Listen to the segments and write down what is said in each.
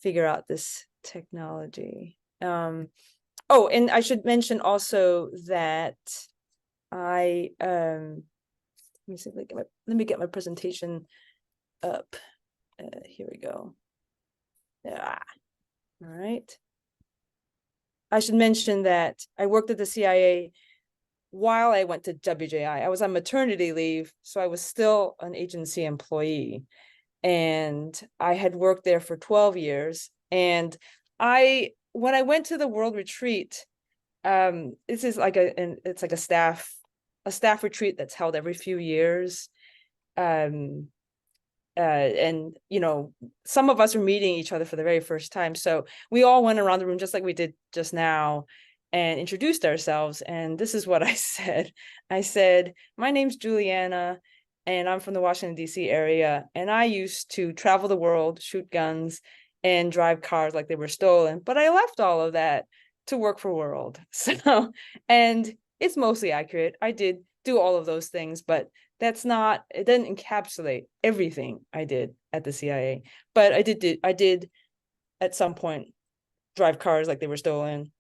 figure out this technology. Oh, and I should mention also that let me see if let me get my presentation up. Here we go. Yeah. All right. I should mention that I worked at the CIA while I went to WJI. I was on maternity leave, so I was still an agency employee. And I had worked there for 12 years. And when I went to the World Retreat, this is like it's like a staff retreat that's held every few years. And some of us were meeting each other for the very first time. So we all went around the room just like we did just now and introduced ourselves. And this is what I said. I said, my name's Juliana, and I'm from the Washington, D.C. area. And I used to travel the world, shoot guns, and drive cars like they were stolen. But I left all of that to work for World. So, and it's mostly accurate. I did do all of those things, but it doesn't encapsulate everything I did at the CIA. But I did at some point drive cars like they were stolen,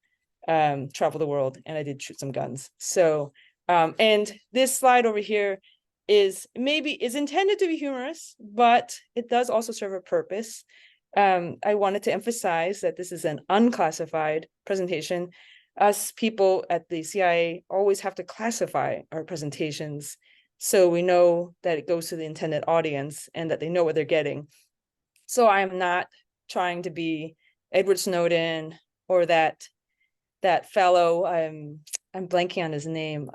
travel the world, and I did shoot some guns. So, and this slide over here is intended to be humorous, but it does also serve a purpose. I wanted to emphasize that this is an unclassified presentation. Us people at the CIA always have to classify our presentations so we know that it goes to the intended audience and that they know what they're getting. So I'm not trying to be Edward Snowden or that fellow, I'm blanking on his name,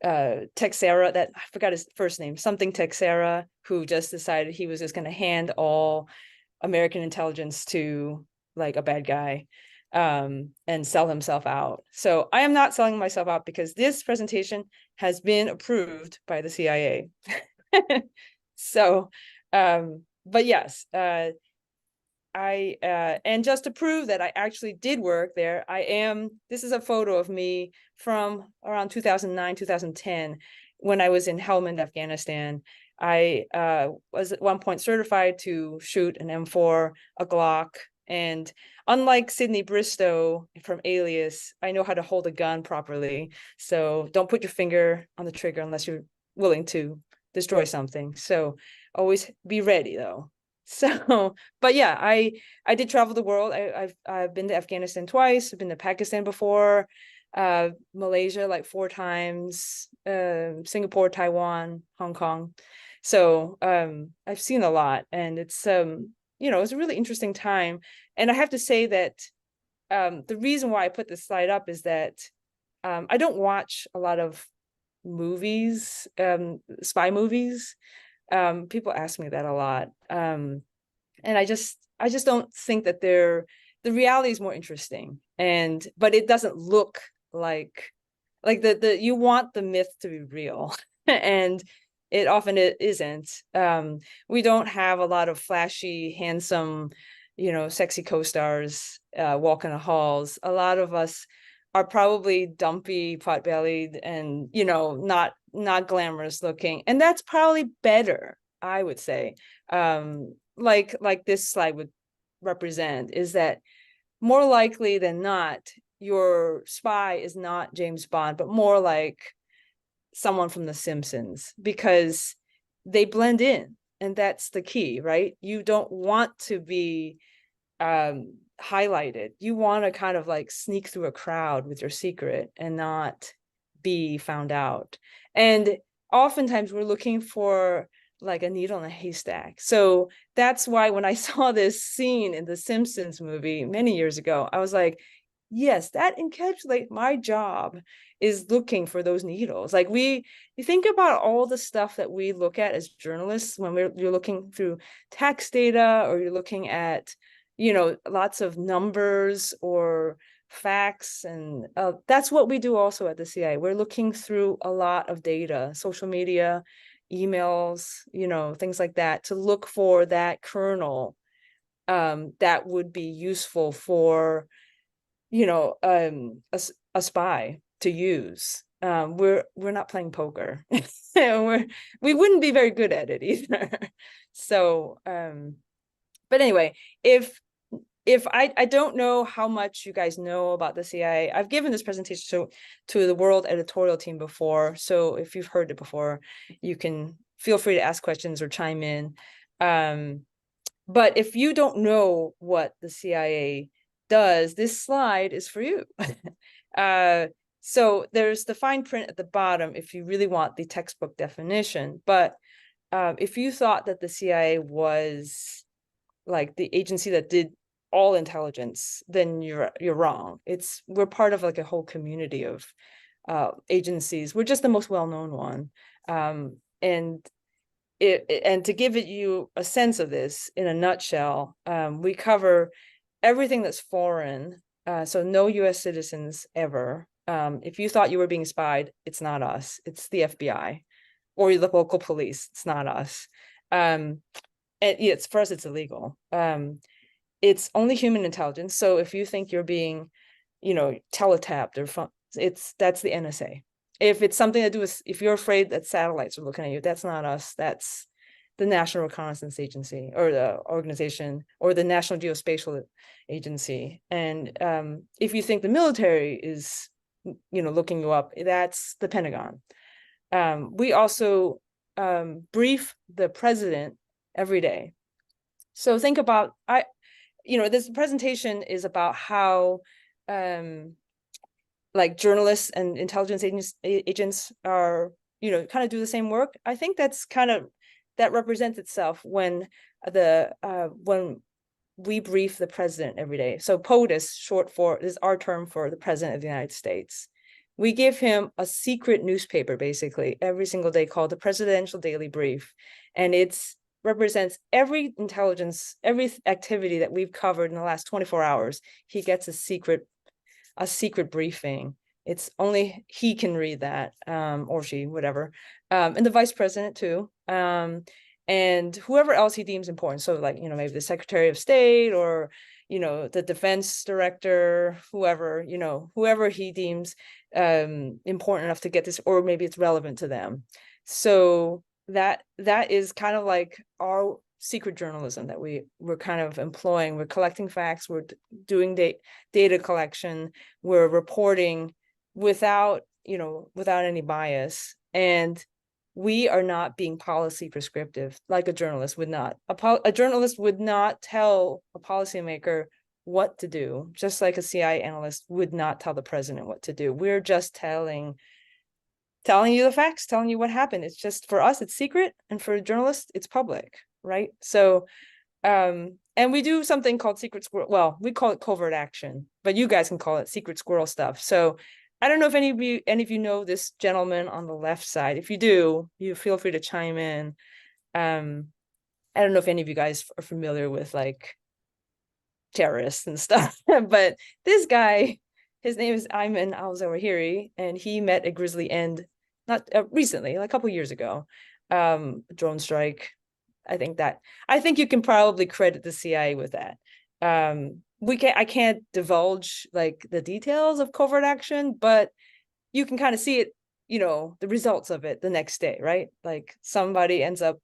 Texera, that I forgot his first name, something Texera, who just decided he was just going to hand all American intelligence to like a bad guy, and sell himself out. So I am not selling myself out because this presentation has been approved by the CIA. So, but yes, and just to prove that I actually did work there, this is a photo of me from around 2009, 2010, when I was in Helmand, Afghanistan. I was at one point certified to shoot an M4, a Glock, and unlike Sydney Bristow from Alias, I know how to hold a gun properly. So don't put your finger on the trigger unless you're willing to destroy something. So always be ready though. So, but yeah, I did travel the world. I've been to Afghanistan twice. I've been to Pakistan before, Malaysia like 4 times, Singapore, Taiwan, Hong Kong. So I've seen a lot, and it's it's a really interesting time. And I have to say that the reason why I put this slide up is that I don't watch a lot of movies, spy movies. People ask me that a lot, and I just don't think that the reality is more interesting, but it doesn't look like you want the myth to be real, and it often isn't. We don't have a lot of flashy, handsome, sexy co-stars walking the halls. A lot of us are probably dumpy, pot-bellied, and not glamorous looking, and that's probably better, I would say. Like this slide would represent, is that more likely than not, your spy is not James Bond, but more like someone from The Simpsons, because they blend in, and that's the key, right? You don't want to be highlighted. You want to kind of like sneak through a crowd with your secret and not be found out. And oftentimes we're looking for like a needle in a haystack. So that's why when I saw this scene in the Simpsons movie many years ago, I was like, yes, that encapsulates my job, is looking for those needles. Like you think about all the stuff that we look at as journalists when you're looking through tax data, or you're looking at lots of numbers or facts, and that's what we do also at the CIA. We're looking through a lot of data, social media, emails, things like that, to look for that kernel that would be useful for a spy to use. We're not playing poker. We wouldn't be very good at it either. So but anyway, if if I don't know how much you guys know about the CIA. I've given this presentation to the world editorial team before. So if you've heard it before, you can feel free to ask questions or chime in. But if you don't know what the CIA does, this slide is for you. So there's the fine print at the bottom if you really want the textbook definition. But if you thought that the CIA was like the agency that did all intelligence, then you're wrong. We're part of like a whole community of agencies. We're just the most well-known one. And to give you a sense of this in a nutshell, we cover everything that's foreign. So no US citizens ever. If you thought you were being spied, it's not us. It's the FBI or the local police. It's not us. And it's for us, it's illegal. It's only human intelligence. So if you think you're being, teletapped or that's the NSA. If it's something to do with, if you're afraid that satellites are looking at you, that's not us. That's the National Reconnaissance Agency or the organization or the National Geospatial Agency. And if you think the military is, looking you up, that's the Pentagon. We also brief the president every day. So think about, this presentation is about how like journalists and intelligence agents are, kind of do the same work. I think that represents itself when we brief the president every day. So POTUS is our term for the president of the United States. We give him a secret newspaper basically every single day called the Presidential Daily Brief. And it's represents every intelligence, every activity that we've covered in the last 24 hours. He gets a secret briefing. It's only he can read that, or she, whatever. And the vice president too. And whoever else he deems important. So like, maybe the Secretary of State or, the defense director, whoever he deems important enough to get this, or maybe it's relevant to them. So that is kind of like our secret journalism that we're kind of employing. We're collecting facts, we're doing data collection, we're reporting without any bias, and we are not being policy prescriptive like a journalist would not. A journalist would not tell a policymaker what to do, just like a CIA analyst would not tell the president what to do. We're just telling you the facts, telling you what happened. It's just, for us, it's secret, and for a journalist, it's public, right? So, and we do something called secret squirrel. Well, we call it covert action, but you guys can call it secret squirrel stuff. So I don't know if any of you know this gentleman on the left side. If you do, you feel free to chime in. I don't know if any of you guys are familiar with like terrorists and stuff, but this guy, his name is Ayman al-Zawahiri, and he met a grisly end not recently, like a couple years ago. Drone strike. I think you can probably credit the CIA with that. I can't divulge like the details of covert action, but you can kind of see it, the results of it the next day, right? Like somebody ends up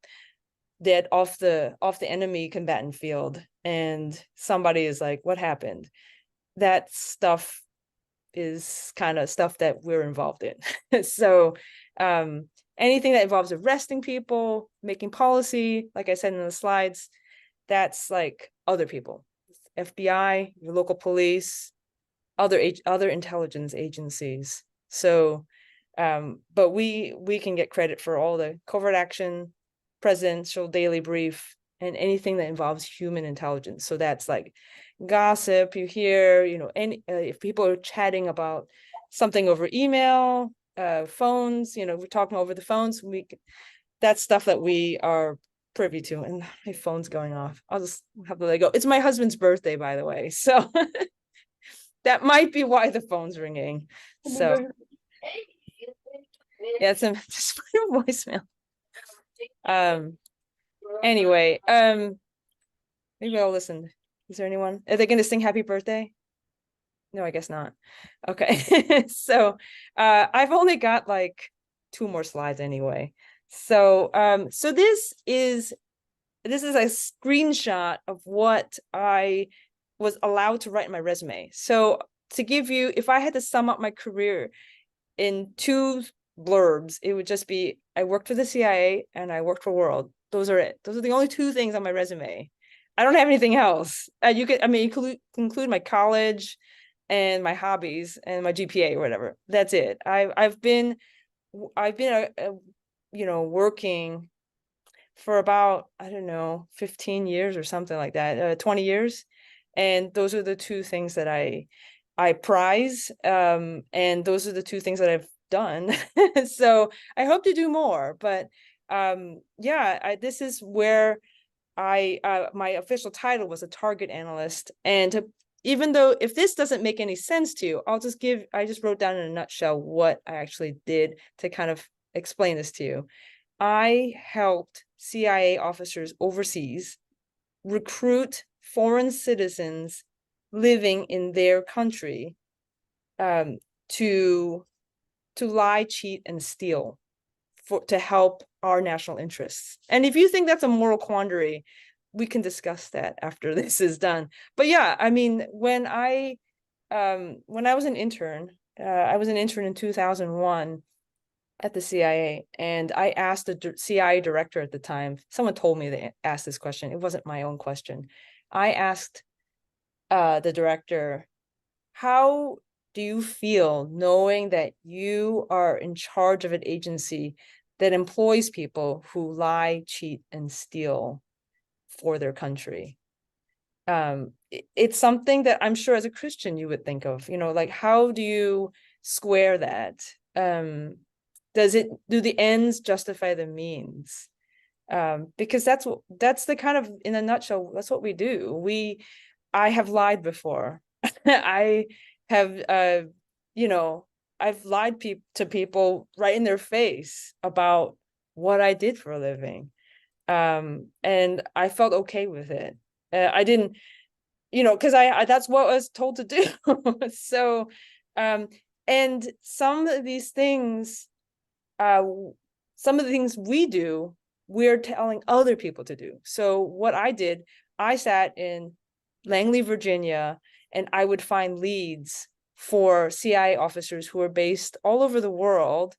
dead off the enemy combatant field, and somebody is like, what happened? That stuff is kind of stuff that we're involved in. So anything that involves arresting people, making policy, like I said in the slides, that's like other people, FBI, your local police, other intelligence agencies. So but we can get credit for all the covert action, presidential daily brief, and anything that involves human intelligence. So that's like gossip you hear, if people are chatting about something over email, phones, we're talking over the phones, that's stuff that we are privy to. And my phone's going off. I'll just have to let it go. It's my husband's birthday, by the way. So that might be why the phone's ringing. So yeah, it's just a voicemail. Anyway, maybe I'll listen. Is there anyone? Are they going to sing happy birthday? No, I guess not. Okay. So I've only got like 2 more slides anyway. So so this is a screenshot of what was allowed to write in my resume. So to give you, if I had to sum up my career in 2 blurbs, it would just be, I worked for the CIA and I worked for World. Those are it. Those are the only 2 things on my resume. I don't have anything else. You could, I mean, you could include my college and my hobbies and my GPA or whatever. That's it. I've been working for about, I don't know, 15 years or something like that, 20 years. And those are the 2 things that I prize. And those are the 2 things that I've done. So I hope to do more, but this is where my official title was a target analyst. And even though, if this doesn't make any sense to you, I just wrote down in a nutshell what I actually did to kind of explain this to you. I helped CIA officers overseas recruit foreign citizens living in their country to lie, cheat, and steal to help our national interests. And if you think that's a moral quandary, we can discuss that after this is done. But yeah, I mean, when I was an intern, I was an intern in 2001 at the CIA, and I asked the CIA director at the time. Someone told me to ask this question. It wasn't my own question. I asked the director, how do you feel knowing that you are in charge of an agency that employs people who lie, cheat, and steal for their country? It's something that I'm sure as a Christian you would think of, like, how do you square that? Do the ends justify the means? Because that's the kind of, in a nutshell, that's what we do. I have lied before. I have, I've lied to people right in their face about what I did for a living. And I felt okay with it. I didn't, because that's what I was told to do. So, and some of the things we do, we're telling other people to do. So what I did, I sat in Langley, Virginia, and I would find leads for CIA officers who are based all over the world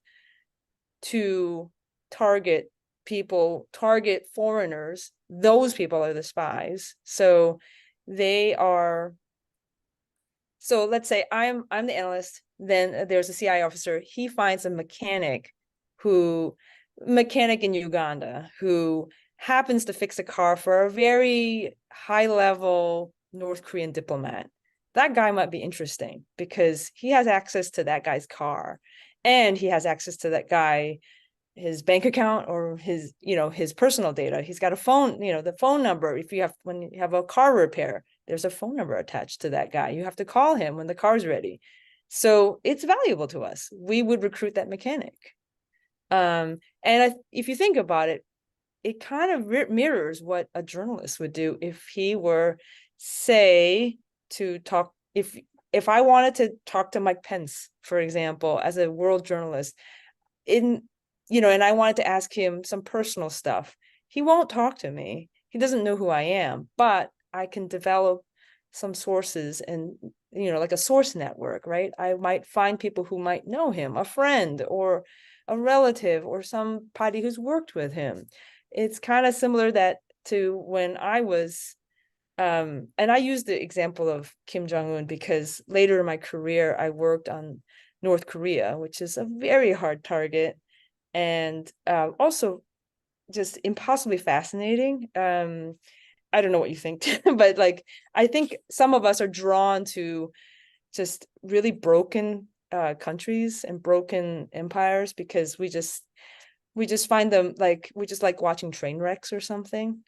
to target foreigners. Those people are the spies. So let's say I'm the analyst, then there's a CIA officer. He finds a mechanic in Uganda who happens to fix a car for a very high level North Korean diplomat. That guy might be interesting because he has access to that guy's car, and he has access to that guy, his bank account, or his personal data. He's got a phone, the phone number. When you have a car repair, there's a phone number attached to that guy. You have to call him when the car's ready. So it's valuable to us. We would recruit that mechanic. If you think about it, it kind of mirrors what a journalist would do if he were, say, to talk. If I wanted to talk to Mike Pence, for example, as a world journalist, and I wanted to ask him some personal stuff, he won't talk to me. He doesn't know who I am, but I can develop some sources and, like a source network, right? I might find people who might know him, a friend or a relative or somebody who's worked with him. It's kind of similar to when I was, and I use the example of Kim Jong-un because later in my career, I worked on North Korea, which is a very hard target, and also just impossibly fascinating. I don't know what you think, but like, I think some of us are drawn to just really broken countries and broken empires because we just find them, like, we just like watching train wrecks or something.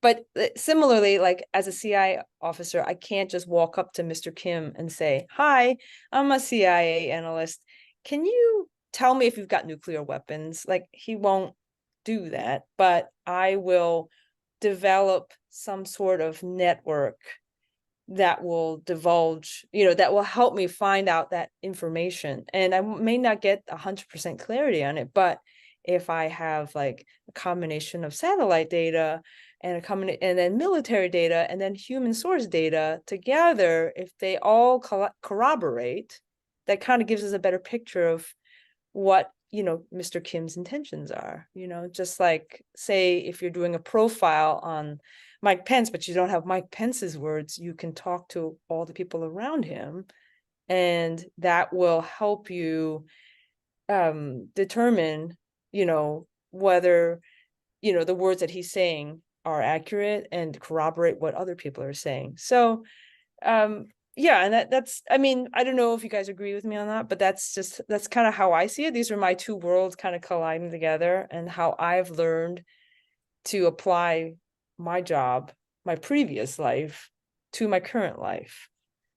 But similarly, like, as a CIA officer, I can't just walk up to Mr. Kim and say, "Hi, I'm a CIA analyst. Can you tell me if you've got nuclear weapons?" Like, he won't do that, but I will develop some sort of network that will divulge, that will help me find out that information. And I may not get 100% clarity on it, but if I have like a combination of satellite data and and then military data, and then human source data together, if they all corroborate, that kind of gives us a better picture of what, Mr. Kim's intentions are. Just like, say, if you're doing a profile on Mike Pence, but you don't have Mike Pence's words, you can talk to all the people around him, and that will help you determine, whether, the words that he's saying are accurate and corroborate what other people are saying. So, yeah, and that's, I mean, I don't know if you guys agree with me on that, but that's kind of how I see it. These are my two worlds kind of colliding together, and how I've learned to apply my job, my previous life, to my current life.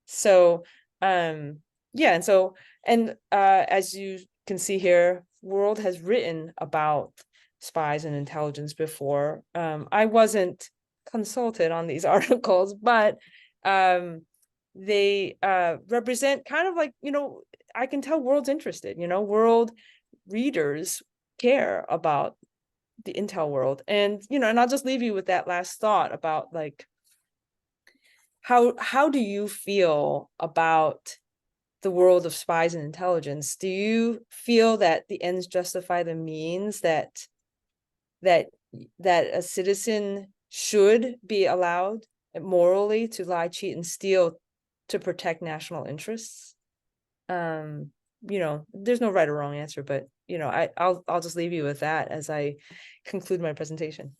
So, yeah, and as you can see here, World has written about spies and intelligence before. I wasn't consulted on these articles, but they represent kind of like, I can tell World's interested. World readers care about the intel world, and and I'll just leave you with that last thought about, like, how do you feel about the world of spies and intelligence? Do you feel that the ends justify the means, that a citizen should be allowed morally to lie, cheat, and steal to protect national interests? There's no right or wrong answer, but I'll just leave you with that as I conclude my presentation.